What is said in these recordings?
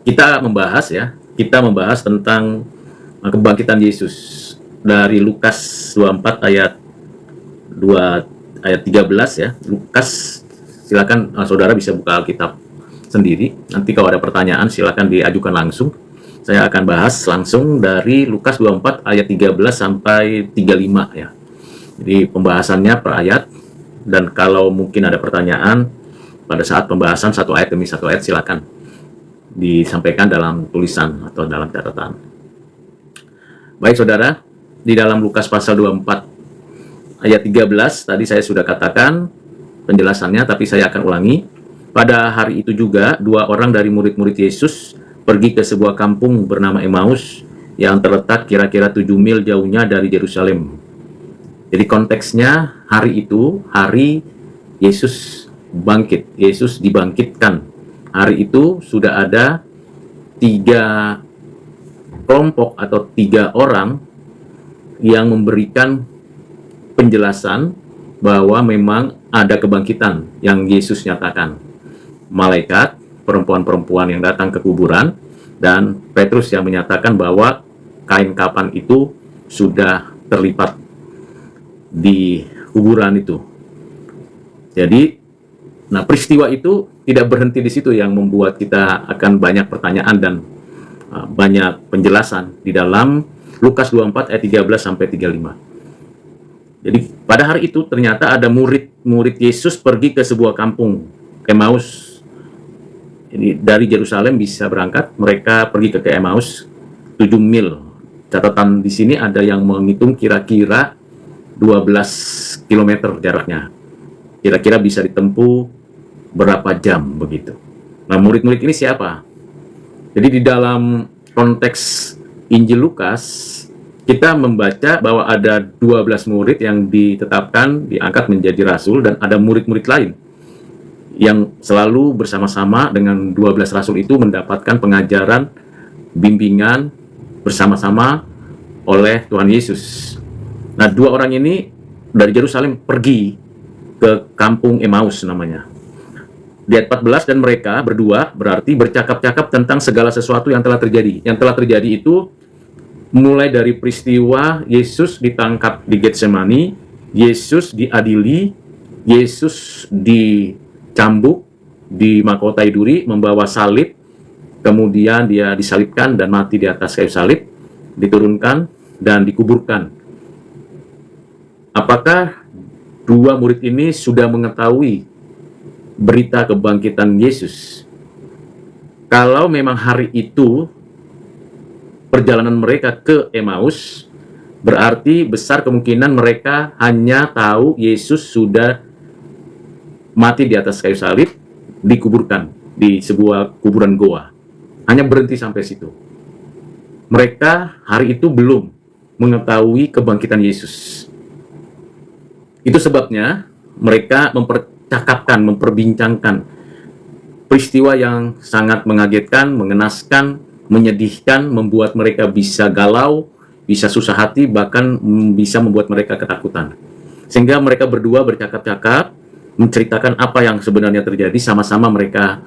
kita membahas tentang kebangkitan Yesus dari Lukas 24 ayat 13 ya. Lukas, silakan saudara bisa buka Alkitab sendiri. Nanti kalau ada pertanyaan silakan diajukan langsung. Saya akan bahas langsung dari Lukas 24 ayat 13 sampai 35 ya. Jadi pembahasannya per ayat, dan kalau mungkin ada pertanyaan pada saat pembahasan satu ayat demi satu ayat, silakan disampaikan dalam tulisan atau dalam catatan. Baik saudara, di dalam Lukas pasal 24 ayat 13 tadi saya sudah katakan penjelasannya, tapi saya akan ulangi. Pada hari itu juga dua orang dari murid-murid Yesus pergi ke sebuah kampung bernama Emmaus yang terletak kira-kira 7 mil jauhnya dari Yerusalem. Jadi konteksnya hari itu, hari Yesus bangkit, Yesus dibangkitkan. Hari itu sudah ada 3 kelompok atau 3 orang yang memberikan penjelasan bahwa memang ada kebangkitan yang Yesus nyatakan. Malaikat, perempuan-perempuan yang datang ke kuburan, dan Petrus yang menyatakan bahwa kain kapan itu sudah terlipat di kuburan itu. Jadi, peristiwa itu tidak berhenti di situ yang membuat kita akan banyak pertanyaan dan banyak penjelasan di dalam Lukas 24 ayat 13 sampai 35. Jadi, pada hari itu ternyata ada murid Yesus pergi ke sebuah kampung Emmaus. Ini dari Yerusalem bisa berangkat, mereka pergi ke Emmaus 7 mil. Catatan di sini ada yang menghitung kira-kira 12 km jaraknya. Kira-kira bisa ditempuh berapa jam begitu. Nah, murid-murid ini siapa? Jadi di dalam konteks Injil Lukas, kita membaca bahwa ada 12 murid yang ditetapkan, diangkat menjadi rasul, dan ada murid-murid lain yang selalu bersama-sama dengan 12 rasul itu mendapatkan pengajaran, bimbingan bersama-sama oleh Tuhan Yesus. Nah, 2 orang ini dari Yerusalem pergi ke kampung Emmaus namanya. Di ayat 14, dan mereka berdua berarti bercakap-cakap tentang segala sesuatu yang telah terjadi. Yang telah terjadi itu mulai dari peristiwa Yesus ditangkap di Getsemani, Yesus diadili, Yesus dicambuk, dimahkotai duri, membawa salib, kemudian dia disalibkan dan mati di atas kayu salib, diturunkan dan dikuburkan. Apakah 2 murid ini sudah mengetahui berita kebangkitan Yesus? Kalau memang hari itu perjalanan mereka ke Emmaus, berarti besar kemungkinan mereka hanya tahu Yesus sudah mati di atas kayu salib, dikuburkan di sebuah kuburan goa. Hanya berhenti sampai situ. Mereka hari itu belum mengetahui kebangkitan Yesus. Itu sebabnya mereka mempercakapkan, memperbincangkan peristiwa yang sangat mengagetkan, mengenaskan, menyedihkan, membuat mereka bisa galau, bisa susah hati, bahkan bisa membuat mereka ketakutan. Sehingga mereka berdua bercakap-cakap, menceritakan apa yang sebenarnya terjadi, sama-sama mereka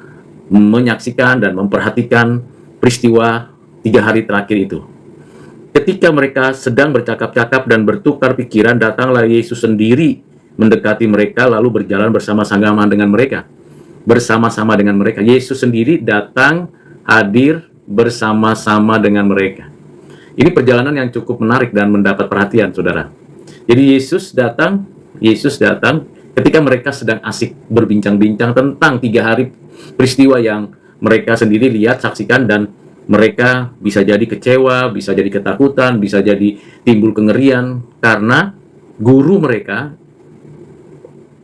menyaksikan dan memperhatikan peristiwa 3 hari terakhir itu. Ketika mereka sedang bercakap-cakap dan bertukar pikiran, datanglah Yesus sendiri mendekati mereka, lalu berjalan bersama-sama dengan mereka. Bersama-sama dengan mereka. Yesus sendiri datang, hadir bersama-sama dengan mereka. Ini perjalanan yang cukup menarik dan mendapat perhatian, saudara. Jadi Yesus datang ketika mereka sedang asik berbincang-bincang tentang 3 hari peristiwa yang mereka sendiri lihat, saksikan, dan mereka bisa jadi kecewa, bisa jadi ketakutan, bisa jadi timbul kengerian, karena guru mereka,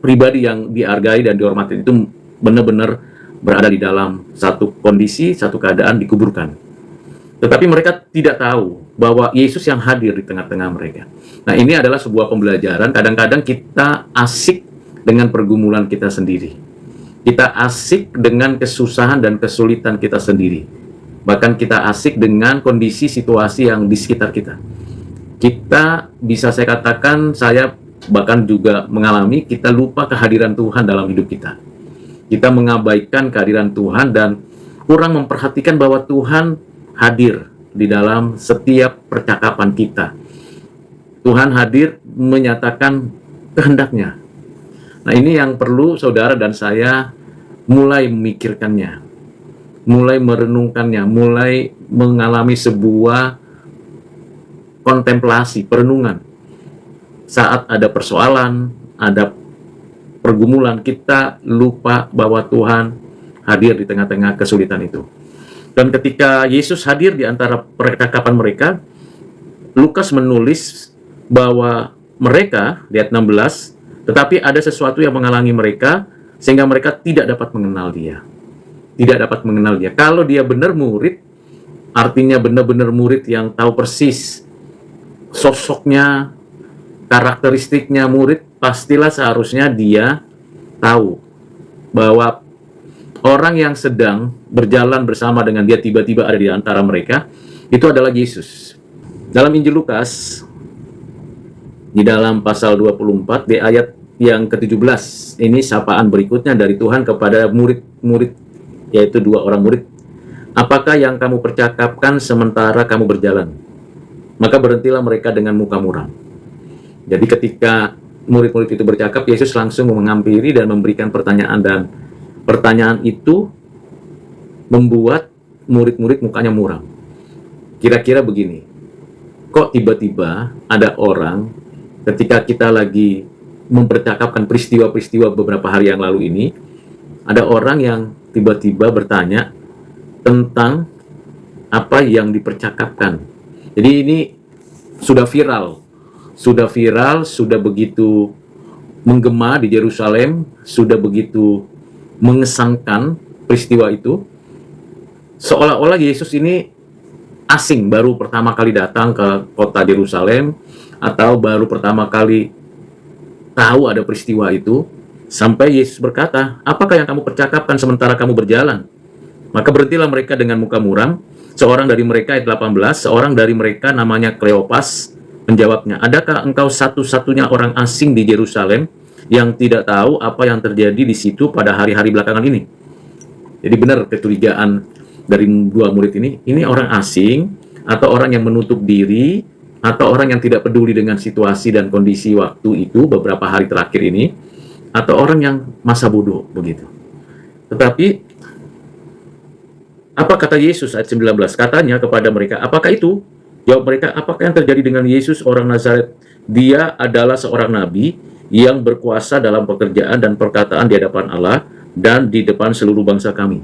pribadi yang dihargai dan dihormati itu benar-benar berada di dalam satu kondisi, satu keadaan dikuburkan. Tetapi mereka tidak tahu bahwa Yesus yang hadir di tengah-tengah mereka. Nah, ini adalah sebuah pembelajaran. Kadang-kadang kita asik dengan pergumulan kita sendiri. Kita asik dengan kesusahan dan kesulitan kita sendiri. Bahkan kita asik dengan kondisi situasi yang di sekitar kita. Kita bisa saya katakan, saya bahkan juga mengalami, kita lupa kehadiran Tuhan dalam hidup kita. Kita mengabaikan kehadiran Tuhan dan kurang memperhatikan bahwa Tuhan hadir di dalam setiap percakapan kita. Tuhan hadir menyatakan kehendaknya. Nah, ini yang perlu saudara dan saya mulai memikirkannya, mulai merenungkannya, mulai mengalami sebuah kontemplasi, perenungan. Saat ada persoalan, ada pergumulan, kita lupa bahwa Tuhan hadir di tengah-tengah kesulitan itu. Dan ketika Yesus hadir di antara percakapan mereka, Lukas menulis bahwa mereka, di ayat 16, tetapi ada sesuatu yang menghalangi mereka, sehingga mereka tidak dapat mengenal dia. Tidak dapat mengenal dia. Kalau dia benar murid, artinya benar-benar murid yang tahu persis sosoknya, karakteristiknya murid, pastilah seharusnya dia tahu bahwa orang yang sedang berjalan bersama dengan dia tiba-tiba ada di antara mereka, itu adalah Yesus. Dalam Injil Lukas, di dalam pasal 24, di ayat yang ke-17, ini sapaan berikutnya dari Tuhan kepada murid-murid, yaitu 2 orang murid. Apakah yang kamu percakapkan sementara kamu berjalan? Maka berhentilah mereka dengan muka muram. Jadi ketika murid-murid itu bercakap, Yesus langsung menghampiri dan memberikan pertanyaan, dan pertanyaan itu membuat murid-murid mukanya muram. Kira-kira begini, kok tiba-tiba ada orang ketika kita lagi mempercakapkan peristiwa-peristiwa beberapa hari yang lalu ini, ada orang yang tiba-tiba bertanya tentang apa yang dipercakapkan. Jadi ini sudah viral, sudah begitu menggema di Yerusalem, sudah begitu mengesankan peristiwa itu, seolah-olah Yesus ini asing, baru pertama kali datang ke kota Yerusalem, atau baru pertama kali tahu ada peristiwa itu, sampai Yesus berkata, apakah yang kamu percakapkan sementara kamu berjalan? Maka berhentilah mereka dengan muka muram. Seorang dari mereka, ayat 18, seorang dari mereka namanya Kleopas menjawabnya, adakah engkau satu-satunya orang asing di Yerusalem yang tidak tahu apa yang terjadi di situ pada hari-hari belakangan ini? Jadi benar kecurigaan dari 2 murid ini orang asing, atau orang yang menutup diri, atau orang yang tidak peduli dengan situasi dan kondisi waktu itu beberapa hari terakhir ini, atau orang yang masa bodoh begitu. Tetapi apa kata Yesus ayat 19? Katanya kepada mereka, apakah itu? Jawab mereka, apakah yang terjadi dengan Yesus orang Nazaret? Dia adalah seorang nabi yang berkuasa dalam pekerjaan dan perkataan di hadapan Allah dan di depan seluruh bangsa kami.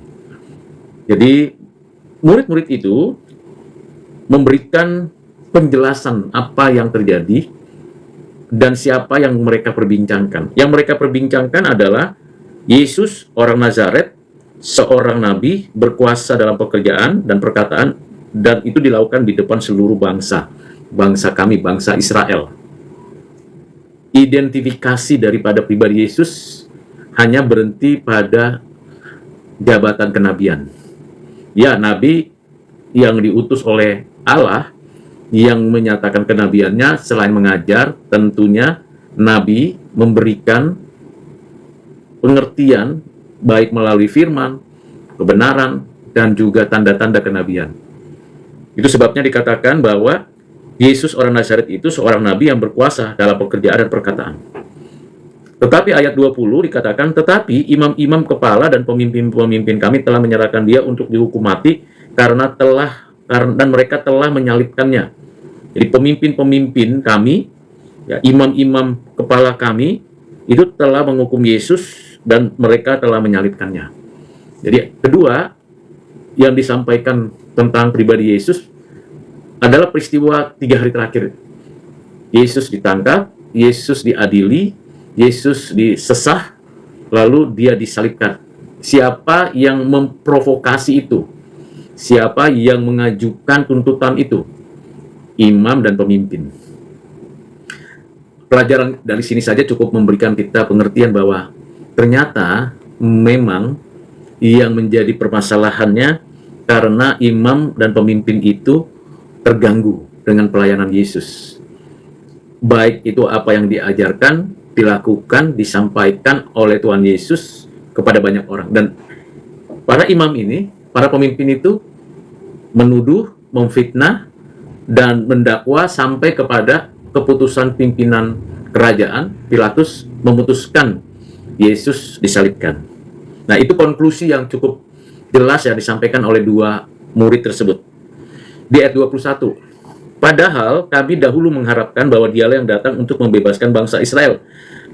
Jadi murid-murid itu memberikan penjelasan apa yang terjadi dan siapa yang mereka perbincangkan. Yang mereka perbincangkan adalah Yesus orang Nazaret, seorang nabi berkuasa dalam pekerjaan dan perkataan, dan itu dilakukan di depan seluruh bangsa kami, bangsa Israel. Identifikasi daripada pribadi Yesus hanya berhenti pada jabatan kenabian. Ya, nabi yang diutus oleh Allah, yang menyatakan kenabiannya selain mengajar, tentunya nabi memberikan pengertian baik melalui firman, kebenaran, dan juga tanda-tanda kenabian. Itu sebabnya dikatakan bahwa Yesus orang Nazaret itu seorang nabi yang berkuasa dalam pekerjaan dan perkataan. Tetapi ayat 20 dikatakan, tetapi imam-imam kepala dan pemimpin-pemimpin kami telah menyerahkan dia untuk dihukum mati dan mereka telah menyalibkannya. Jadi pemimpin-pemimpin kami, ya, imam-imam kepala kami itu telah menghukum Yesus dan mereka telah menyalibkannya. Jadi kedua yang disampaikan tentang pribadi Yesus adalah peristiwa 3 hari terakhir. Yesus ditangkap, Yesus diadili, Yesus disesah, lalu dia disalibkan. Siapa yang memprovokasi itu? Siapa yang mengajukan tuntutan itu? Imam dan pemimpin. Pelajaran dari sini saja cukup memberikan kita pengertian bahwa ternyata memang yang menjadi permasalahannya karena imam dan pemimpin itu terganggu dengan pelayanan Yesus. Baik itu apa yang diajarkan, dilakukan, disampaikan oleh Tuhan Yesus kepada banyak orang. Dan para imam ini para pemimpin itu menuduh, memfitnah, dan mendakwa sampai kepada keputusan pimpinan kerajaan. Pilatus memutuskan Yesus disalibkan. Nah, itu konklusi yang cukup jelas yang disampaikan oleh dua murid tersebut. Di ayat 21, padahal kami dahulu mengharapkan bahwa dialah yang datang untuk membebaskan bangsa Israel.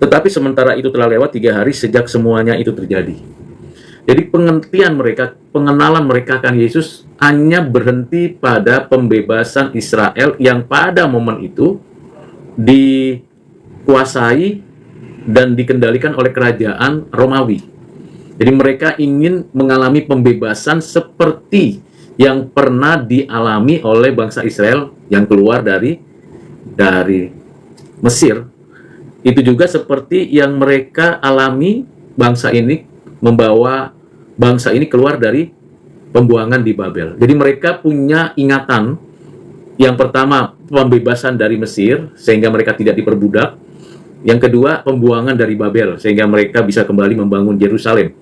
Tetapi sementara itu telah lewat 3 hari sejak semuanya itu terjadi. Jadi pengenalan mereka akan Yesus hanya berhenti pada pembebasan Israel yang pada momen itu dikuasai dan dikendalikan oleh kerajaan Romawi. Jadi mereka ingin mengalami pembebasan seperti yang pernah dialami oleh bangsa Israel yang keluar dari Mesir. Itu juga seperti yang mereka alami bangsa ini, membawa bangsa ini keluar dari pembuangan di Babel. Jadi mereka punya ingatan, yang pertama pembebasan dari Mesir sehingga mereka tidak diperbudak, yang kedua pembuangan dari Babel sehingga mereka bisa kembali membangun Yerusalem.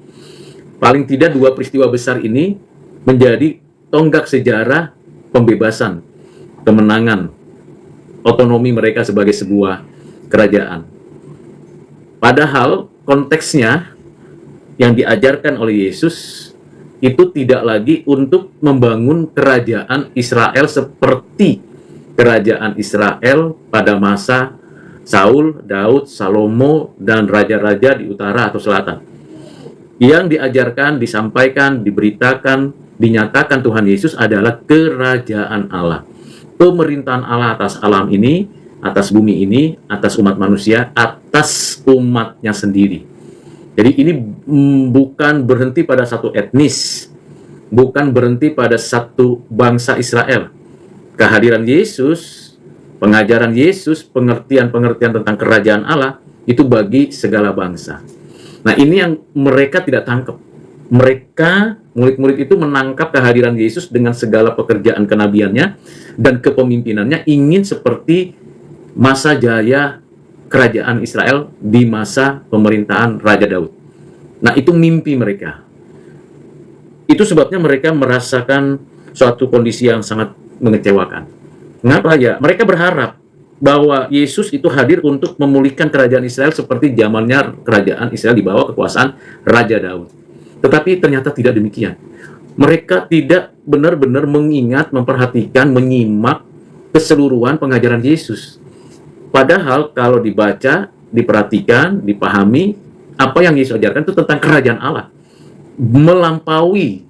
Paling tidak dua peristiwa besar ini menjadi tonggak sejarah pembebasan, kemenangan, otonomi mereka sebagai sebuah kerajaan. Padahal konteksnya yang diajarkan oleh Yesus itu tidak lagi untuk membangun kerajaan Israel seperti kerajaan Israel pada masa Saul, Daud, Salomo, dan raja-raja di utara atau selatan. Yang diajarkan, disampaikan, diberitakan, dinyatakan Tuhan Yesus adalah kerajaan Allah. Pemerintahan Allah atas alam ini, atas bumi ini, atas umat manusia, atas umatnya sendiri. Jadi ini bukan berhenti pada satu etnis, bukan berhenti pada satu bangsa Israel. Kehadiran Yesus, pengajaran Yesus, pengertian-pengertian tentang kerajaan Allah, itu bagi segala bangsa. Nah, ini yang mereka tidak tangkap. Mereka, murid-murid itu menangkap kehadiran Yesus dengan segala pekerjaan kenabiannya dan kepemimpinannya ingin seperti masa jaya kerajaan Israel di masa pemerintahan Raja Daud. Nah, itu mimpi mereka. Itu sebabnya mereka merasakan suatu kondisi yang sangat mengecewakan. Mengapa ya? Mereka berharap bahwa Yesus itu hadir untuk memulihkan kerajaan Israel seperti zamannya kerajaan Israel di bawah kekuasaan Raja Daud. Tetapi ternyata tidak demikian. Mereka tidak benar-benar mengingat, memperhatikan, menyimak keseluruhan pengajaran Yesus. Padahal kalau dibaca, diperhatikan, dipahami, apa yang Yesus ajarkan itu tentang kerajaan Allah. Melampaui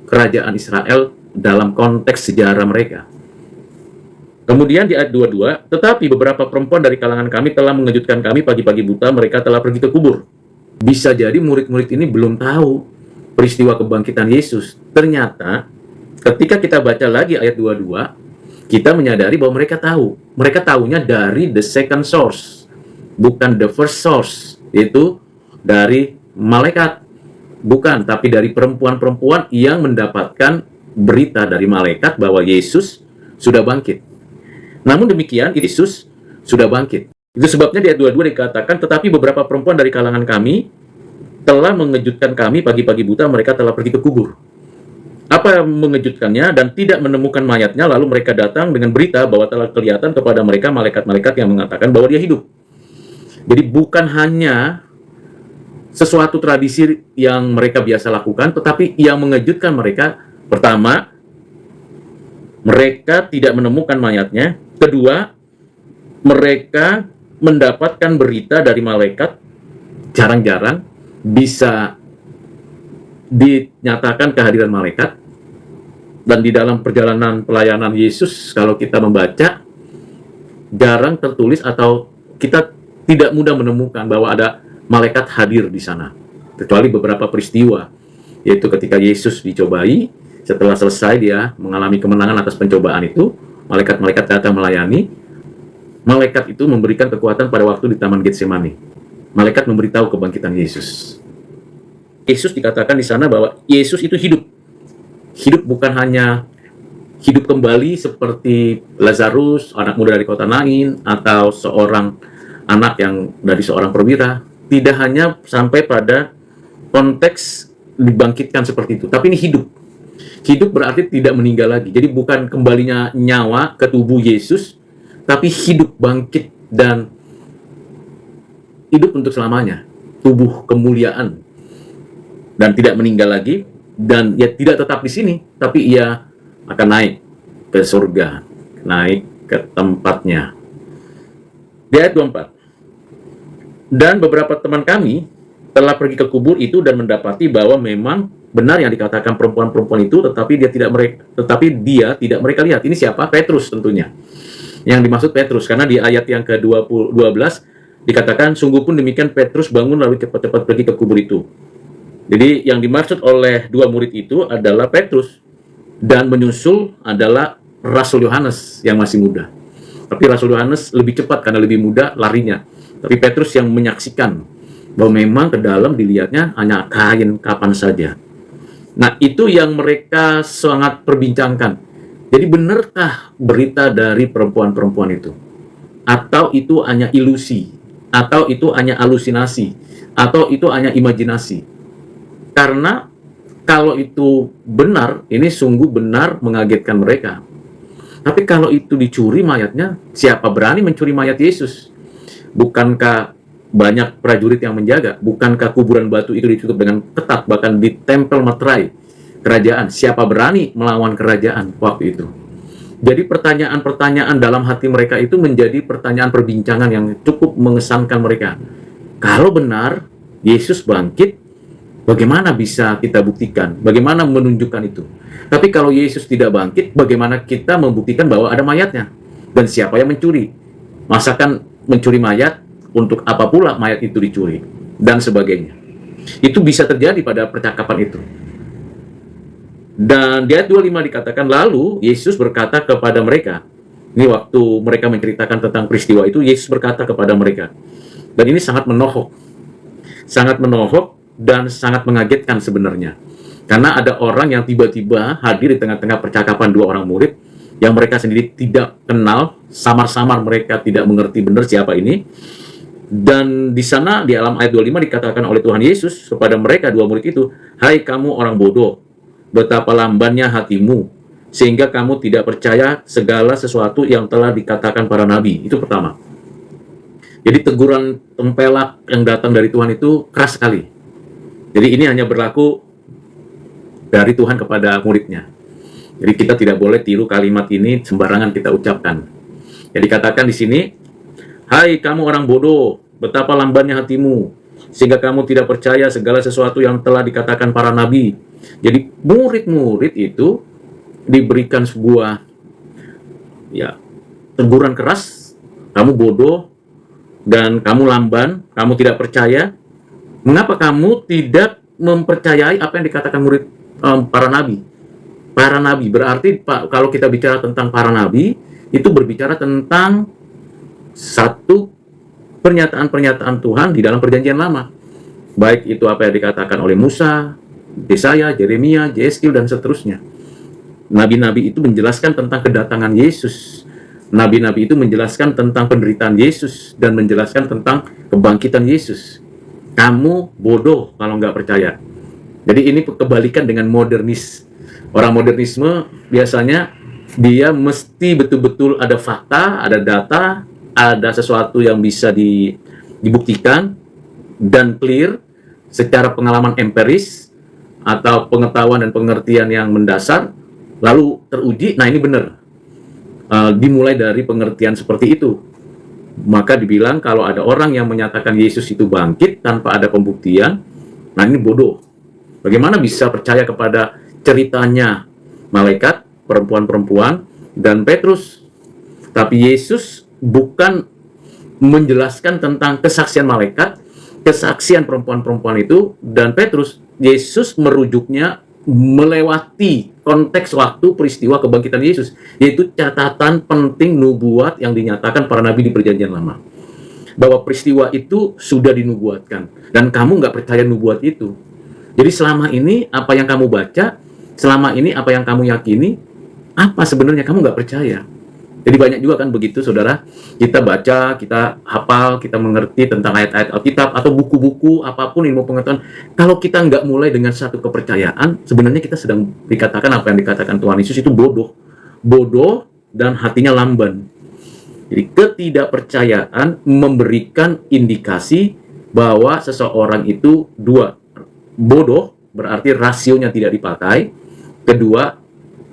kerajaan Israel dalam konteks sejarah mereka. Kemudian di ayat 22, tetapi beberapa perempuan dari kalangan kami telah mengejutkan kami pagi-pagi buta, mereka telah pergi ke kubur. Bisa jadi murid-murid ini belum tahu peristiwa kebangkitan Yesus. Ternyata ketika kita baca lagi ayat 22, kita menyadari bahwa mereka tahu. Mereka tahunya dari the second source, bukan the first source, yaitu dari malaikat. Bukan, tapi dari perempuan-perempuan yang mendapatkan berita dari malaikat bahwa Yesus sudah bangkit. Namun demikian, Yesus sudah bangkit. Itu sebabnya di ayat 22 dikatakan, tetapi beberapa perempuan dari kalangan kami telah mengejutkan kami pagi-pagi buta, mereka telah pergi ke kubur. Apa yang mengejutkannya dan tidak menemukan mayatnya, lalu mereka datang dengan berita bahwa telah kelihatan kepada mereka malaikat-malaikat yang mengatakan bahwa dia hidup. Jadi bukan hanya sesuatu tradisi yang mereka biasa lakukan, tetapi yang mengejutkan mereka, pertama, mereka tidak menemukan mayatnya. Kedua, mereka mendapatkan berita dari malaikat, jarang-jarang bisa dinyatakan kehadiran malaikat. Dan di dalam perjalanan pelayanan Yesus, kalau kita membaca, jarang tertulis atau kita tidak mudah menemukan bahwa ada malaikat hadir di sana. Kecuali beberapa peristiwa, yaitu ketika Yesus dicobai, setelah selesai dia mengalami kemenangan atas pencobaan itu, malaikat-malaikat datang melayani. Malaikat itu memberikan kekuatan pada waktu di Taman Getsemani. Malaikat memberitahu kebangkitan Yesus. Yesus dikatakan di sana bahwa Yesus itu hidup. Hidup bukan hanya hidup kembali seperti Lazarus, anak muda dari kota Nain, atau seorang anak yang dari seorang perwira. Tidak hanya sampai pada konteks dibangkitkan seperti itu. Tapi ini hidup. Hidup berarti tidak meninggal lagi. Jadi bukan kembalinya nyawa ke tubuh Yesus, tapi hidup, bangkit, dan hidup untuk selamanya. Tubuh kemuliaan. Dan tidak meninggal lagi. Dan ia tidak tetap di sini, tapi ia akan naik ke surga. Naik ke tempatnya. Di ayat 24. Dan beberapa teman kami telah pergi ke kubur itu dan mendapati bahwa memang benar yang dikatakan perempuan-perempuan itu, tetapi dia tidak mereka lihat. Ini siapa? Petrus tentunya. Yang dimaksud Petrus, karena di ayat yang ke-12 dikatakan, sungguh pun demikian Petrus bangun lalu cepat-cepat pergi ke kubur itu. Jadi yang dimaksud oleh dua murid itu adalah Petrus, dan menyusul adalah Rasul Yohanes yang masih muda. Tapi Rasul Yohanes lebih cepat karena lebih muda larinya. Tapi Petrus yang menyaksikan bahwa memang ke dalam dilihatnya hanya kain kapan saja. Nah, itu yang mereka sangat perbincangkan. Jadi benarkah berita dari perempuan-perempuan itu? Atau itu hanya ilusi? Atau itu hanya halusinasi? Atau itu hanya imajinasi? Karena kalau itu benar, ini sungguh benar mengagetkan mereka. Tapi kalau itu dicuri mayatnya, siapa berani mencuri mayat Yesus? Bukankah banyak prajurit yang menjaga? Bukankah kuburan batu itu ditutup dengan ketat, bahkan di tempel materai kerajaan? Siapa berani melawan kerajaan waktu itu? Jadi pertanyaan-pertanyaan dalam hati mereka itu menjadi pertanyaan perbincangan yang cukup mengesankan mereka. Kalau benar Yesus bangkit, bagaimana bisa kita buktikan? Bagaimana menunjukkan itu? Tapi kalau Yesus tidak bangkit, bagaimana kita membuktikan bahwa ada mayatnya? Dan siapa yang mencuri? Masakan mencuri mayat, untuk apa pula mayat itu dicuri? Dan sebagainya. Itu bisa terjadi pada percakapan itu. Dan di ayat 25 dikatakan, lalu Yesus berkata kepada mereka, ini waktu mereka menceritakan tentang peristiwa itu, Yesus berkata kepada mereka. Dan ini sangat menohok. Sangat menohok dan sangat mengagetkan sebenarnya. Karena ada orang yang tiba-tiba hadir di tengah-tengah percakapan dua orang murid yang mereka sendiri tidak kenal, samar-samar mereka tidak mengerti benar siapa ini. Dan di sana di dalam ayat 25 dikatakan oleh Tuhan Yesus kepada mereka dua murid itu, hai kamu orang bodoh, betapa lambannya hatimu, sehingga kamu tidak percaya segala sesuatu yang telah dikatakan para nabi. Itu pertama. Jadi teguran tempelak yang datang dari Tuhan itu keras sekali. Jadi ini hanya berlaku dari Tuhan kepada muridnya. Jadi kita tidak boleh tiru kalimat ini sembarangan kita ucapkan. Jadi katakan di sini, hai kamu orang bodoh, betapa lambannya hatimu, sehingga kamu tidak percaya segala sesuatu yang telah dikatakan para nabi. Jadi murid-murid itu diberikan sebuah teguran keras, kamu bodoh dan kamu lamban, kamu tidak percaya. Mengapa kamu tidak mempercayai apa yang dikatakan murid para nabi? Para nabi berarti kalau kita bicara tentang para nabi, itu berbicara tentang satu pernyataan-pernyataan Tuhan di dalam perjanjian lama. Baik itu apa yang dikatakan oleh Musa, Yesaya, Yeremia, Yeskil, dan seterusnya. Nabi-nabi itu menjelaskan tentang kedatangan Yesus. Nabi-nabi itu menjelaskan tentang penderitaan Yesus dan menjelaskan tentang kebangkitan Yesus. Kamu bodoh kalau nggak percaya. Jadi ini kebalikan dengan modernis. Orang modernisme biasanya dia mesti betul-betul ada fakta, ada data, ada sesuatu yang bisa dibuktikan dan clear secara pengalaman empiris atau pengetahuan dan pengertian yang mendasar, lalu teruji. Nah ini benar. Dimulai dari pengertian seperti itu. Maka dibilang kalau ada orang yang menyatakan Yesus itu bangkit tanpa ada pembuktian, nah ini bodoh. Bagaimana bisa percaya kepada ceritanya malaikat, perempuan-perempuan, dan Petrus? Tapi Yesus bukan menjelaskan tentang kesaksian malaikat, kesaksian perempuan-perempuan itu, dan Petrus. Yesus merujuknya melewati konteks waktu peristiwa kebangkitan Yesus, yaitu catatan penting nubuat yang dinyatakan para nabi di perjanjian lama. Bahwa peristiwa itu sudah dinubuatkan, dan kamu nggak percaya nubuat itu. Jadi selama ini apa yang kamu baca, selama ini apa yang kamu yakini, apa sebenarnya kamu nggak percaya. Jadi banyak juga kan begitu, saudara. Kita baca, kita hafal, kita mengerti tentang ayat-ayat Alkitab atau buku-buku apapun ilmu pengetahuan. Kalau kita nggak mulai dengan satu kepercayaan, sebenarnya kita sedang dikatakan apa yang dikatakan Tuhan Yesus itu bodoh. Bodoh dan hatinya lamban. Jadi ketidakpercayaan memberikan indikasi bahwa seseorang itu dua, bodoh berarti rasionya tidak dipakai, kedua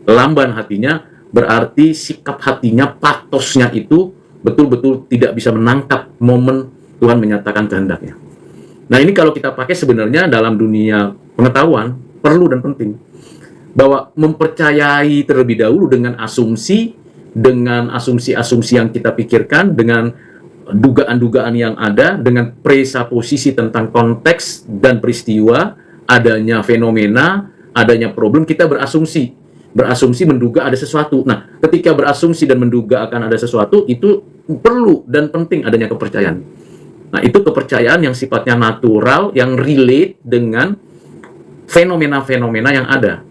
lamban hatinya berarti sikap hatinya, patosnya itu betul-betul tidak bisa menangkap momen Tuhan menyatakan kehendaknya. Nah ini kalau kita pakai sebenarnya dalam dunia pengetahuan perlu dan penting, bahwa mempercayai terlebih dahulu dengan asumsi yang kita pikirkan, dengan dugaan-dugaan yang ada, dengan presuposisi tentang konteks dan peristiwa, adanya fenomena, adanya problem, kita berasumsi menduga ada sesuatu. Nah, ketika berasumsi dan menduga akan ada sesuatu, itu perlu dan penting adanya kepercayaan. Nah, itu kepercayaan yang sifatnya natural, yang relate dengan fenomena-fenomena yang ada.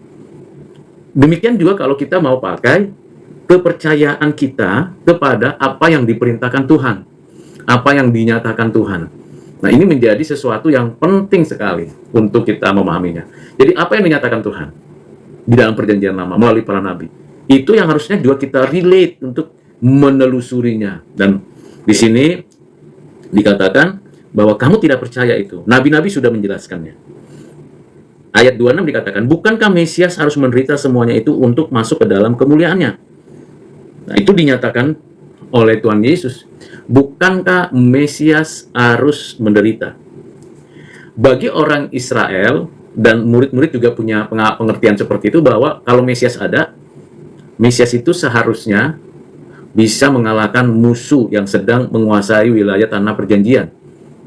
Demikian juga kalau kita mau pakai kepercayaan kita kepada apa yang diperintahkan Tuhan, apa yang dinyatakan Tuhan. Nah, ini menjadi sesuatu yang penting sekali untuk kita memahaminya. Jadi, apa yang dinyatakan Tuhan di dalam perjanjian lama melalui para nabi, itu yang harusnya juga kita relate untuk menelusurinya. Dan di sini dikatakan bahwa kamu tidak percaya itu. Nabi-nabi sudah menjelaskannya. Ayat 26 dikatakan, bukankah Mesias harus menderita semuanya itu untuk masuk ke dalam kemuliaannya? Nah, itu dinyatakan oleh Tuhan Yesus. Bukankah Mesias harus menderita? Bagi orang Israel, dan murid-murid juga punya pengertian seperti itu, bahwa kalau Mesias ada, Mesias itu seharusnya bisa mengalahkan musuh yang sedang menguasai wilayah tanah perjanjian,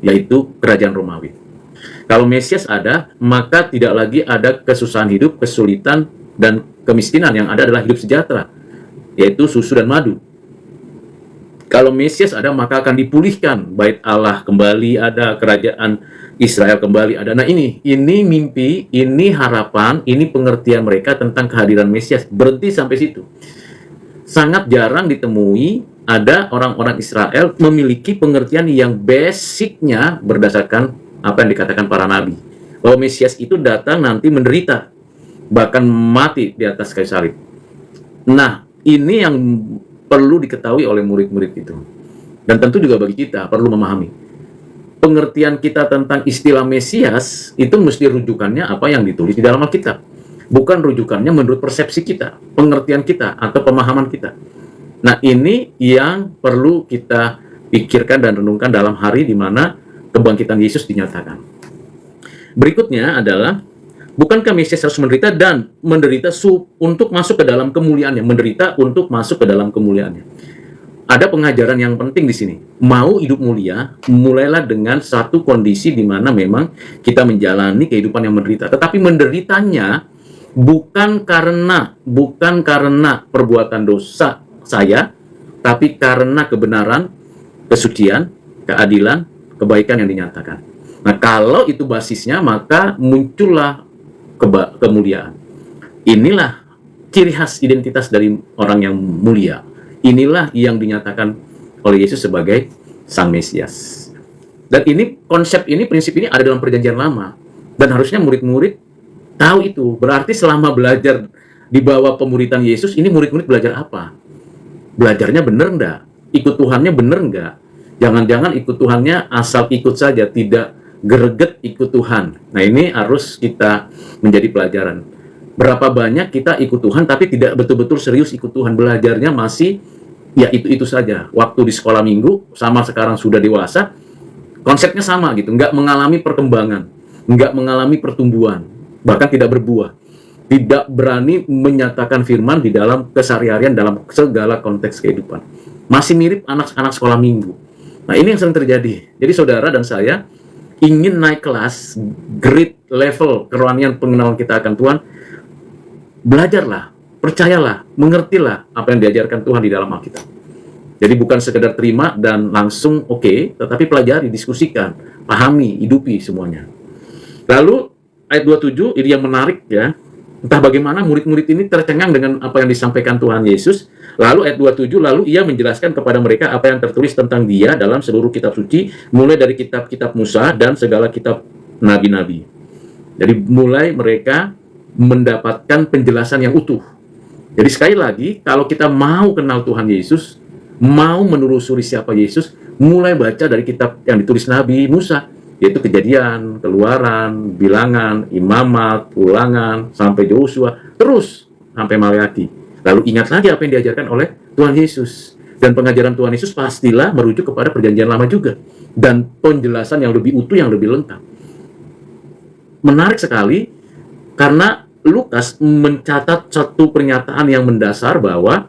yaitu kerajaan Romawi. Kalau Mesias ada, maka tidak lagi ada kesusahan hidup, kesulitan, dan kemiskinan. Yang ada adalah hidup sejahtera, yaitu susu dan madu. Kalau Mesias ada, maka akan dipulihkan bait Allah kembali ada, kerajaan Israel kembali ada. Nah ini mimpi, ini harapan, ini pengertian mereka tentang kehadiran Mesias. Berhenti sampai situ. Sangat jarang ditemui ada orang-orang Israel memiliki pengertian yang basicnya berdasarkan apa yang dikatakan para nabi. Bahwa Mesias itu datang nanti menderita, bahkan mati di atas kayu salib. Nah, ini yang perlu diketahui oleh murid-murid itu. Dan tentu juga bagi kita perlu memahami. Pengertian kita tentang istilah Mesias itu mesti rujukannya apa yang ditulis di dalam Alkitab. Bukan rujukannya menurut persepsi kita, pengertian kita, atau pemahaman kita. Nah, ini yang perlu kita pikirkan dan renungkan dalam hari di mana kebangkitan Yesus dinyatakan. Berikutnya adalah, bukankah Mesias harus menderita dan menderita untuk masuk ke dalam kemuliaannya? Menderita untuk masuk ke dalam kemuliaannya. Ada pengajaran yang penting di sini. Mau hidup mulia, mulailah dengan satu kondisi di mana memang kita menjalani kehidupan yang menderita. Tetapi menderitanya bukan karena perbuatan dosa saya, tapi karena kebenaran, kesucian, keadilan, kebaikan yang dinyatakan. Nah, kalau itu basisnya, maka muncullah kemuliaan. Inilah ciri khas identitas dari orang yang mulia. Inilah yang dinyatakan oleh Yesus sebagai Sang Mesias. Dan ini, konsep ini, prinsip ini ada dalam perjanjian lama. Dan harusnya murid-murid tahu itu. Berarti selama belajar di bawah pemuritan Yesus, ini murid-murid belajar apa? Belajarnya benar enggak? Ikut Tuhannya benar enggak? Jangan-jangan ikut Tuhannya asal ikut saja, tidak greget ikut Tuhan. Nah, ini harus kita menjadi pelajaran. Berapa banyak kita ikut Tuhan tapi tidak betul-betul serius ikut Tuhan, belajarnya masih ya itu saja. Waktu di sekolah minggu sama sekarang sudah dewasa, konsepnya sama gitu, nggak mengalami perkembangan, nggak mengalami pertumbuhan, bahkan tidak berbuah, tidak berani menyatakan firman di dalam keseharian dalam segala konteks kehidupan. Masih mirip anak-anak sekolah minggu. Nah, ini yang sering terjadi. Jadi saudara dan saya ingin naik kelas, grade level kerohanian pengenalan kita akan Tuhan, belajarlah, percayalah, mengertilah apa yang diajarkan Tuhan di dalam Alkitab. Jadi bukan sekedar terima dan langsung oke, tetapi pelajari, diskusikan, pahami, hidupi semuanya. Lalu ayat 27 ini yang menarik ya. Entah bagaimana murid-murid ini tercengang dengan apa yang disampaikan Tuhan Yesus. Lalu ayat 27, lalu ia menjelaskan kepada mereka apa yang tertulis tentang dia dalam seluruh kitab suci, mulai dari kitab-kitab Musa dan segala kitab nabi-nabi. Jadi mulai mereka mendapatkan penjelasan yang utuh. Jadi sekali lagi, kalau kita mau kenal Tuhan Yesus, mau menelusuri siapa Yesus, mulai baca dari kitab yang ditulis Nabi Musa, yaitu Kejadian, Keluaran, Bilangan, Imamat, Ulangan, sampai Yosua, terus sampai Maleakhi. Lalu ingat lagi apa yang diajarkan oleh Tuhan Yesus. Dan pengajaran Tuhan Yesus pastilah merujuk kepada Perjanjian Lama juga. Dan penjelasan yang lebih utuh, yang lebih lengkap. Menarik sekali, karena Lukas mencatat satu pernyataan yang mendasar bahwa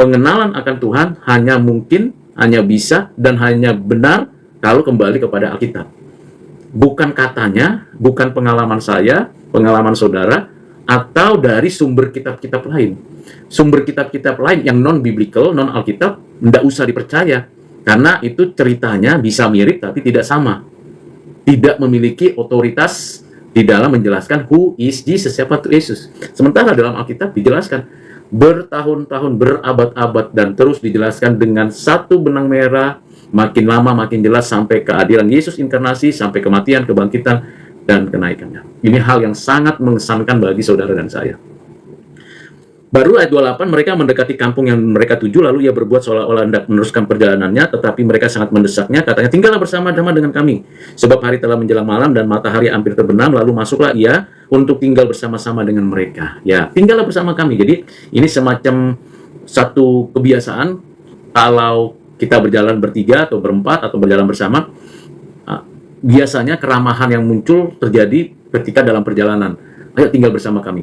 pengenalan akan Tuhan hanya mungkin, hanya bisa, dan hanya benar kalau kembali kepada Alkitab. Bukan katanya, bukan pengalaman saya, pengalaman saudara, atau dari sumber kitab-kitab lain. Sumber kitab-kitab lain yang non-biblical, non-Alkitab, tidak usah dipercaya. Karena itu ceritanya bisa mirip tapi tidak sama. Tidak memiliki otoritas di dalam menjelaskan who is Jesus, siapa itu Yesus. Sementara dalam Alkitab dijelaskan bertahun-tahun, berabad-abad, dan terus dijelaskan dengan satu benang merah, makin lama makin jelas sampai keadilan Yesus inkarnasi, sampai kematian, kebangkitan, dan kenaikannya. Ini hal yang sangat mengesankan bagi saudara dan saya. Baru ayat 28, mereka mendekati kampung yang mereka tuju, lalu ia berbuat seolah-olah hendak meneruskan perjalanannya, tetapi mereka sangat mendesaknya, katanya, tinggallah bersama-sama dengan kami, sebab hari telah menjelang malam dan matahari hampir terbenam, lalu masuklah ia untuk tinggal bersama-sama dengan mereka. Ya, tinggallah bersama kami. Jadi, ini semacam satu kebiasaan, kalau kita berjalan bertiga, atau berempat, atau berjalan bersama, biasanya keramahan yang muncul terjadi ketika dalam perjalanan. Ayo tinggal bersama kami.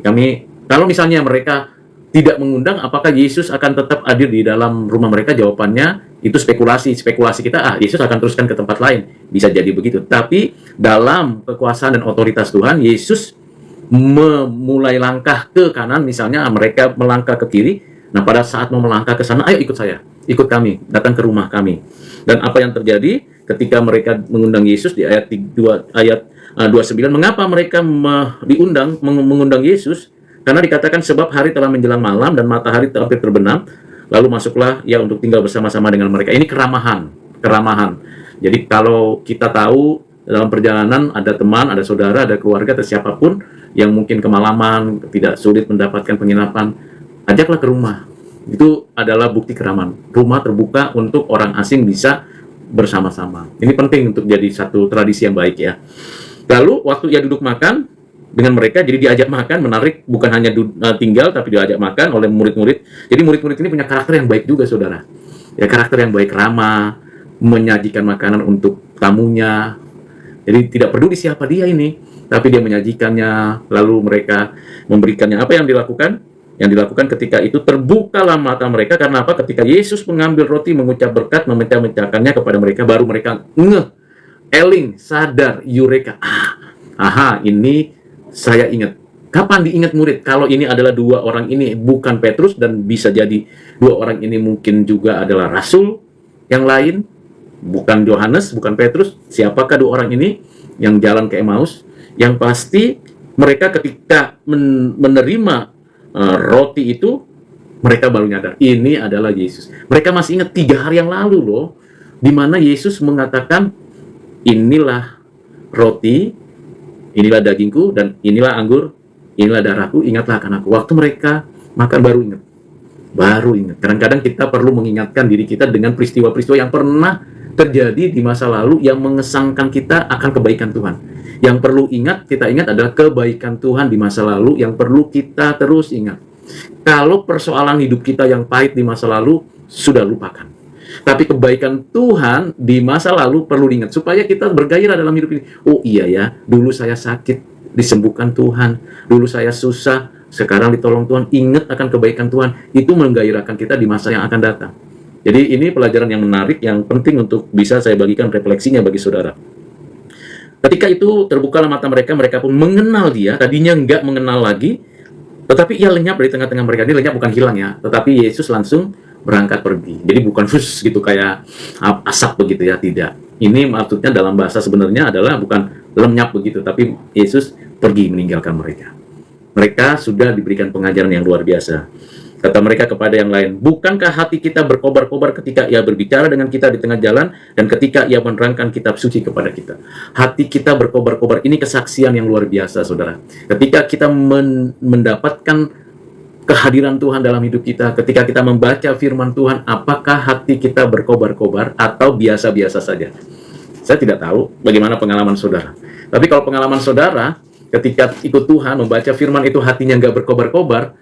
Kalau misalnya mereka tidak mengundang, apakah Yesus akan tetap hadir di dalam rumah mereka? Jawabannya itu spekulasi kita, Yesus akan teruskan ke tempat lain, bisa jadi begitu. Tapi dalam kekuasaan dan otoritas Tuhan, Yesus memulai langkah ke kanan, misalnya mereka melangkah ke kiri. Nah, pada saat mau melangkah ke sana, ayo ikut saya, ikut kami, datang ke rumah kami. Dan apa yang terjadi ketika mereka mengundang Yesus di ayat 29, mengapa mereka mengundang Yesus? Karena dikatakan sebab hari telah menjelang malam dan matahari hampir terbenam, lalu masuklah ia untuk tinggal bersama-sama dengan mereka. Ini keramahan. Jadi kalau kita tahu dalam perjalanan ada teman, ada saudara, ada keluarga, atau siapapun yang mungkin kemalaman, tidak sulit mendapatkan penginapan, ajaklah ke rumah. Itu adalah bukti keramahan. Rumah terbuka untuk orang asing bisa bersama-sama. Ini penting untuk jadi satu tradisi yang baik ya. Lalu waktu ia duduk makan dengan mereka, jadi diajak makan, menarik, bukan hanya tinggal, tapi diajak makan oleh murid-murid. Jadi murid-murid ini punya karakter yang baik juga, saudara. Ya, karakter yang baik, ramah, menyajikan makanan untuk tamunya. Jadi tidak peduli siapa dia ini, tapi dia menyajikannya, lalu mereka memberikannya. Apa yang dilakukan? Yang dilakukan ketika itu terbukalah mata mereka. Karena apa? Ketika Yesus mengambil roti, mengucap berkat, memecah-mecahkannya kepada mereka, baru mereka eling, sadar, eureka. Ini saya ingat. Kapan diingat murid? Kalau ini adalah dua orang ini bukan Petrus, dan bisa jadi dua orang ini mungkin juga adalah rasul yang lain, bukan Yohanes, bukan Petrus. Siapakah dua orang ini yang jalan ke Emmaus? Yang pasti mereka ketika menerima roti itu, mereka baru nyadar ini adalah Yesus. Mereka masih ingat 3 hari yang lalu loh, di mana Yesus mengatakan, inilah roti, inilah dagingku, dan inilah anggur, inilah darahku, ingatlah akan aku. Waktu mereka makan baru ingat. Kadang-kadang kita perlu mengingatkan diri kita dengan peristiwa-peristiwa yang pernah terjadi di masa lalu yang mengesankan kita akan kebaikan Tuhan. Yang perlu kita ingat adalah kebaikan Tuhan di masa lalu yang perlu kita terus ingat. Kalau persoalan hidup kita yang pahit di masa lalu, sudah lupakan. Tapi kebaikan Tuhan di masa lalu perlu diingat supaya kita bergairah dalam hidup ini. Oh iya ya, dulu saya sakit, disembuhkan Tuhan. Dulu saya susah, sekarang ditolong Tuhan. Ingat akan kebaikan Tuhan. Itu menggairahkan kita di masa yang akan datang. Jadi ini pelajaran yang menarik, yang penting untuk bisa saya bagikan refleksinya bagi saudara. Ketika itu terbukalah mata mereka, mereka pun mengenal dia. Tadinya enggak mengenal lagi, tetapi ia lenyap dari tengah-tengah mereka. Ini lenyap bukan hilang ya, tetapi Yesus langsung berangkat pergi. Jadi bukan fus gitu kayak asap begitu ya, tidak. Ini maksudnya dalam bahasa sebenarnya adalah bukan lenyap begitu, tapi Yesus pergi meninggalkan mereka. Mereka sudah diberikan pengajaran yang luar biasa. Kata mereka kepada yang lain, bukankah hati kita berkobar-kobar ketika ia berbicara dengan kita di tengah jalan dan ketika ia menerangkan kitab suci kepada kita? Hati kita berkobar-kobar. Ini kesaksian yang luar biasa, saudara. Ketika kita mendapatkan kehadiran Tuhan dalam hidup kita, ketika kita membaca firman Tuhan, apakah hati kita berkobar-kobar atau biasa-biasa saja? Saya tidak tahu bagaimana pengalaman saudara. Tapi kalau pengalaman saudara, ketika ikut Tuhan, membaca firman itu hatinya nggak berkobar-kobar,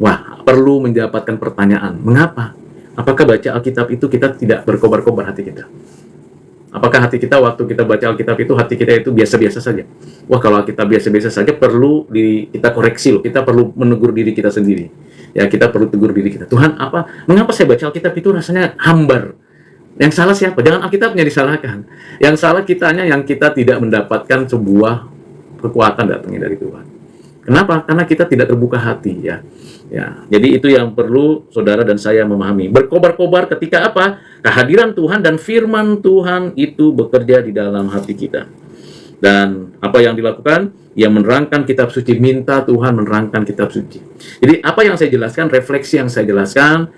wah, perlu mendapatkan pertanyaan. Mengapa? Apakah baca Alkitab itu kita tidak berkobar-kobar hati kita? Apakah hati kita waktu kita baca Alkitab itu, hati kita itu biasa-biasa saja? Wah, kalau kita biasa-biasa saja, perlu kita koreksi loh. Kita perlu menegur diri kita sendiri. Ya, kita perlu tegur diri kita. Tuhan, mengapa saya baca Alkitab itu rasanya hambar? Yang salah siapa? Jangan Alkitabnya disalahkan. Yang salah kitanya yang kita tidak mendapatkan sebuah kekuatan datangnya dari Tuhan. Kenapa? Karena kita tidak terbuka hati, ya. Ya, jadi itu yang perlu saudara dan saya memahami. Berkobar-kobar ketika apa? Kehadiran Tuhan dan firman Tuhan itu bekerja di dalam hati kita. Dan apa yang dilakukan? Yang menerangkan kitab suci, minta Tuhan menerangkan kitab suci. Jadi apa yang saya jelaskan, refleksi yang saya jelaskan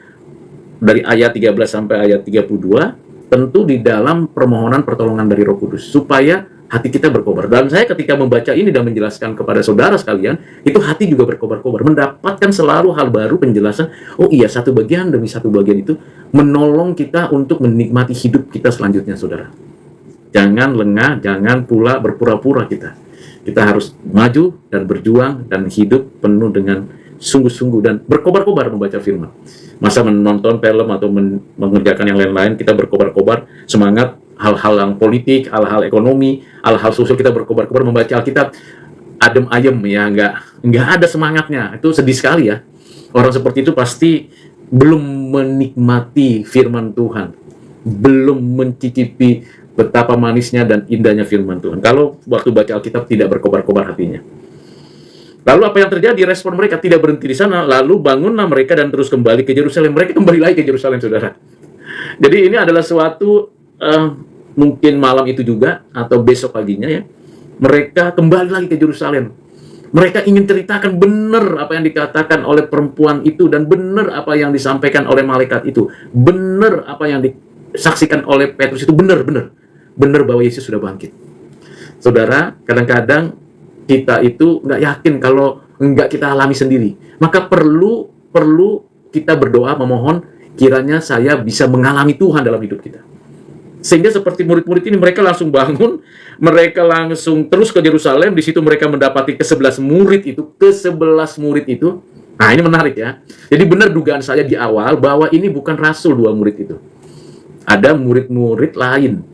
dari ayat 13 sampai ayat 32, tentu di dalam permohonan pertolongan dari Roh Kudus, supaya hati kita berkobar. Dan saya ketika membaca ini dan menjelaskan kepada saudara sekalian, itu hati juga berkobar-kobar, mendapatkan selalu hal baru, penjelasan. Oh iya, satu bagian demi satu bagian itu menolong kita untuk menikmati hidup kita selanjutnya, saudara. Jangan lengah, jangan pula berpura-pura kita. Kita harus maju dan berjuang dan hidup penuh dengan sungguh-sungguh dan berkobar-kobar membaca firman. Masa menonton film atau mengerjakan yang lain-lain, kita berkobar-kobar, semangat hal-hal yang politik, hal-hal ekonomi, hal-hal sosial, kita berkobar-kobar membaca Alkitab, adem ayem ya, nggak ada semangatnya. Itu sedih sekali ya. Orang seperti itu pasti belum menikmati firman Tuhan, belum mencicipi betapa manisnya dan indahnya firman Tuhan. Kalau waktu baca Alkitab tidak berkobar-kobar hatinya. Lalu apa yang terjadi? Respon mereka tidak berhenti di sana. Lalu bangunlah mereka dan terus kembali ke Yerusalem. Mereka kembali lagi ke Yerusalem, saudara. Jadi ini adalah suatu mungkin malam itu juga atau besok paginya ya. Mereka kembali lagi ke Yerusalem. Mereka ingin ceritakan benar apa yang dikatakan oleh perempuan itu dan benar apa yang disampaikan oleh malaikat itu. Benar apa yang disaksikan oleh Petrus itu benar bahwa Yesus sudah bangkit. Saudara, kadang-kadang kita itu nggak yakin kalau nggak kita alami sendiri. Maka perlu kita berdoa memohon kiranya saya bisa mengalami Tuhan dalam hidup kita. Sehingga seperti murid-murid ini, mereka langsung bangun, mereka langsung terus ke Yerusalem. Di situ mereka mendapati ke-11 murid itu. Nah, ini menarik ya. Jadi benar dugaan saya di awal bahwa ini bukan rasul 2 murid itu. Ada murid-murid lain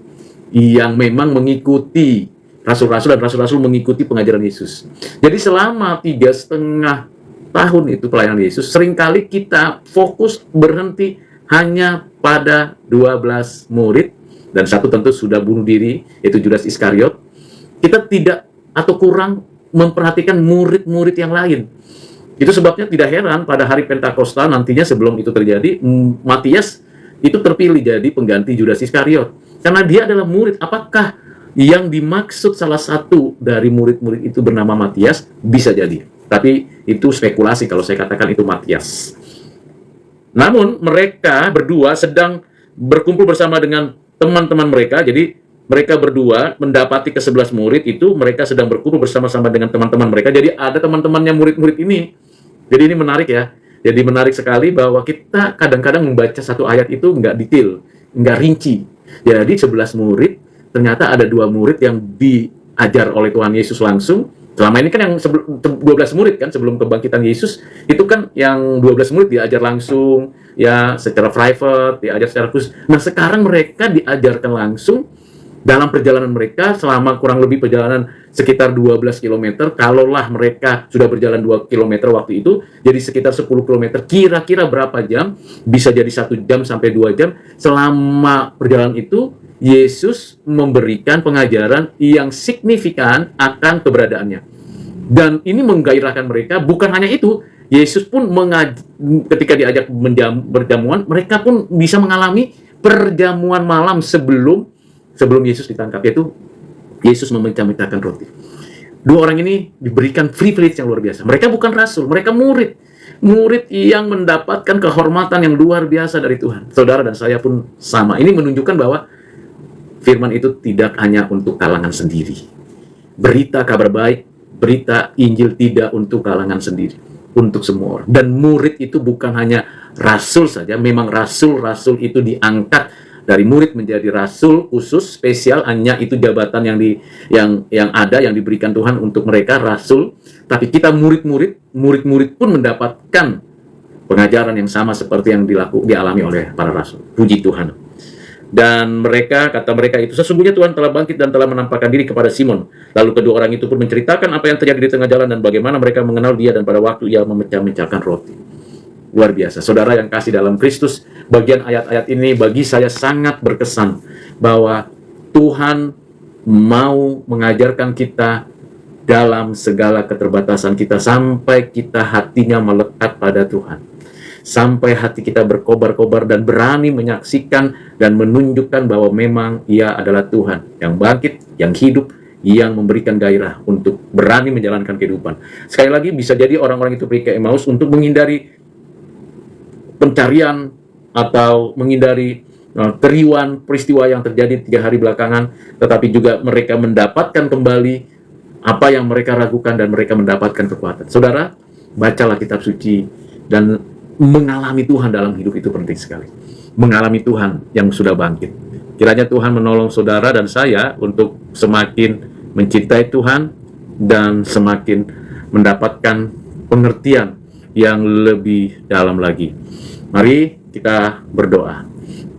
yang memang mengikuti rasul-rasul dan rasul-rasul mengikuti pengajaran Yesus. Jadi selama 3,5 tahun itu pelayanan Yesus, seringkali kita fokus berhenti hanya pada 12 murid, dan satu tentu sudah bunuh diri, yaitu Judas Iskariot. Kita tidak atau kurang memperhatikan murid-murid yang lain. Itu sebabnya tidak heran pada hari Pentakosta nantinya, sebelum itu terjadi, Matias itu terpilih jadi pengganti Judas Iskariot. Karena dia adalah murid. Apakah yang dimaksud salah satu dari murid-murid itu bernama Matias? Bisa jadi. Tapi itu spekulasi kalau saya katakan itu Matias. Namun mereka berdua sedang berkumpul bersama dengan teman-teman mereka. Jadi mereka berdua mendapati ke-11 murid itu, mereka sedang berkumpul bersama-sama dengan teman-teman mereka. Jadi ada teman-temannya murid-murid ini. Jadi ini menarik ya. Jadi menarik sekali bahwa kita kadang-kadang membaca satu ayat itu nggak detail, nggak rinci. Jadi 11 murid, ternyata ada 2 murid yang diajar oleh Tuhan Yesus langsung. Selama ini kan yang 12 murid kan sebelum kebangkitan Yesus, itu kan yang 12 murid diajar langsung, ya secara private, diajar secara khusus. Nah sekarang mereka diajarkan langsung dalam perjalanan mereka selama kurang lebih perjalanan sekitar 12 km. Kalaulah mereka sudah berjalan 2 km waktu itu, jadi sekitar 10 km. Kira-kira berapa jam? Bisa jadi 1 jam sampai 2 jam. Selama perjalanan itu, Yesus memberikan pengajaran yang signifikan akan keberadaannya. Dan ini menggairahkan mereka. Bukan hanya itu, Yesus pun ketika diajak berjamuan, mereka pun bisa mengalami perjamuan malam sebelum Yesus ditangkap, yaitu Yesus memecah-mecahkan roti. Dua orang ini diberikan privilege yang luar biasa. Mereka bukan rasul, mereka murid. Murid yang mendapatkan kehormatan yang luar biasa dari Tuhan. Saudara dan saya pun sama. Ini menunjukkan bahwa firman itu tidak hanya untuk kalangan sendiri. Berita kabar baik, berita Injil tidak untuk kalangan sendiri, untuk semua orang. Dan murid itu bukan hanya rasul saja, memang rasul-rasul itu diangkat dari murid menjadi rasul khusus spesial, hanya itu jabatan yang ada yang diberikan Tuhan untuk mereka rasul. Tapi kita murid-murid pun mendapatkan pengajaran yang sama seperti yang dialami oleh para rasul. Puji Tuhan. Dan kata mereka itu, sesungguhnya Tuhan telah bangkit dan telah menampakkan diri kepada Simon. Lalu kedua orang itu pun menceritakan apa yang terjadi di tengah jalan dan bagaimana mereka mengenal dia dan pada waktu ia memecah-mecahkan roti. Luar biasa. Saudara yang kasih dalam Kristus, bagian ayat-ayat ini bagi saya sangat berkesan bahwa Tuhan mau mengajarkan kita dalam segala keterbatasan kita sampai kita hatinya melekat pada Tuhan. Sampai hati kita berkobar-kobar dan berani menyaksikan dan menunjukkan bahwa memang Ia adalah Tuhan yang bangkit, yang hidup, yang memberikan gairah untuk berani menjalankan kehidupan. Sekali lagi, bisa jadi orang-orang itu pergi ke Emmaus untuk menghindari pencarian atau menghindari keriuhan peristiwa yang terjadi 3 hari belakangan, tetapi juga mereka mendapatkan kembali apa yang mereka ragukan dan mereka mendapatkan kekuatan. Saudara, bacalah kitab suci dan mengalami Tuhan dalam hidup itu penting sekali. Mengalami Tuhan yang sudah bangkit. Kiranya Tuhan menolong saudara dan saya untuk semakin mencintai Tuhan dan semakin mendapatkan pengertian yang lebih dalam lagi. Mari kita berdoa.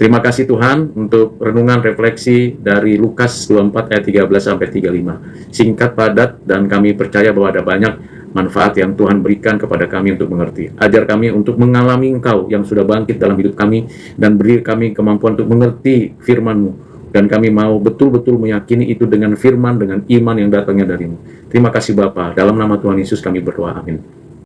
Terima kasih Tuhan untuk renungan refleksi dari Lukas 24 ayat 13 sampai 35. Singkat, padat, dan kami percaya bahwa ada banyak manfaat yang Tuhan berikan kepada kami untuk mengerti. Ajar kami untuk mengalami Engkau yang sudah bangkit dalam hidup kami dan beri kami kemampuan untuk mengerti firman-Mu. Dan kami mau betul-betul meyakini itu dengan firman, dengan iman yang datangnya dari-Mu. Terima kasih Bapa. Dalam nama Tuhan Yesus kami berdoa. Amin.